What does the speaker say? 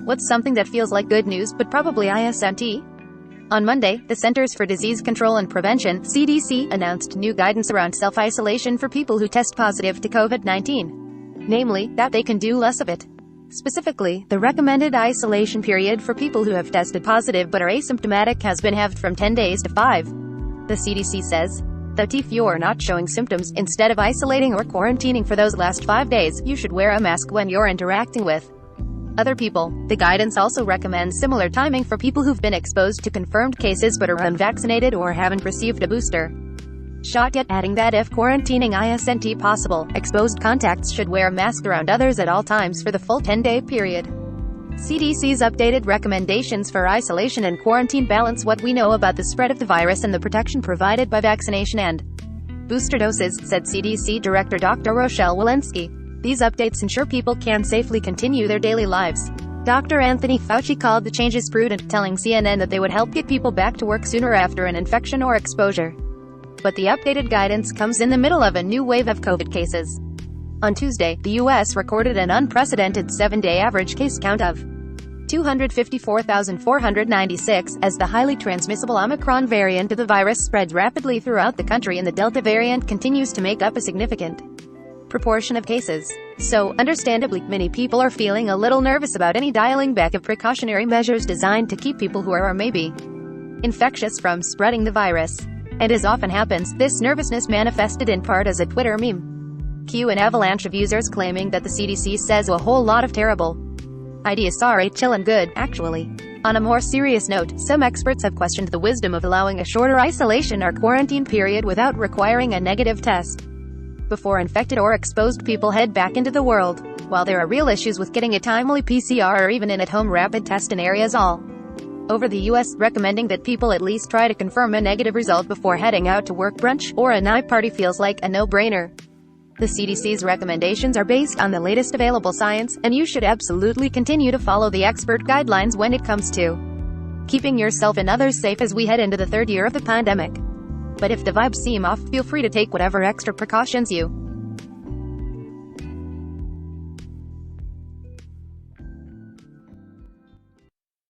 What's something that feels like good news but probably isn't? On Monday, the Centers for Disease Control and Prevention, CDC, announced new guidance around self-isolation for people who test positive to COVID-19. Namely, that they can do less of it. Specifically, the recommended isolation period for people who have tested positive but are asymptomatic has been halved from 10 days to 5. The CDC says that if you're not showing symptoms, instead of isolating or quarantining for those last 5 days, you should wear a mask when you're interacting with other people. The guidance also recommends similar timing for people who've been exposed to confirmed cases but are unvaccinated or haven't received a booster shot yet, adding that if quarantining isn't possible, exposed contacts should wear a mask around others at all times for the full 10-day period. CDC's updated recommendations for isolation and quarantine balance what we know about the spread of the virus and the protection provided by vaccination and booster doses, said CDC Director Dr. Rochelle Walensky. These updates ensure people can safely continue their daily lives. Dr. Anthony Fauci called the changes prudent, telling CNN that they would help get people back to work sooner after an infection or exposure. But the updated guidance comes in the middle of a new wave of COVID cases. On Tuesday, the U.S. recorded an unprecedented 7-day average case count of 254,496, as the highly transmissible Omicron variant of the virus spreads rapidly throughout the country and the Delta variant continues to make up a significant proportion of cases. So, understandably, many people are feeling a little nervous about any dialing back of precautionary measures designed to keep people who are or may be infectious from spreading the virus. And as often happens, this nervousness manifested in part as a Twitter meme. Cue an avalanche of users claiming that the CDC says a whole lot of terrible ideas. Sorry, chillin' good, actually. On a more serious note, some experts have questioned the wisdom of allowing a shorter isolation or quarantine period without requiring a negative test before infected or exposed people head back into the world. While there are real issues with getting a timely PCR or even an at-home rapid test in areas all over the U.S., recommending that people at least try to confirm a negative result before heading out to work, brunch, or a night party feels like a no-brainer. The CDC's recommendations are based on the latest available science, and you should absolutely continue to follow the expert guidelines when it comes to keeping yourself and others safe as we head into the third year of the pandemic. But if the vibes seem off, feel free to take whatever extra precautions you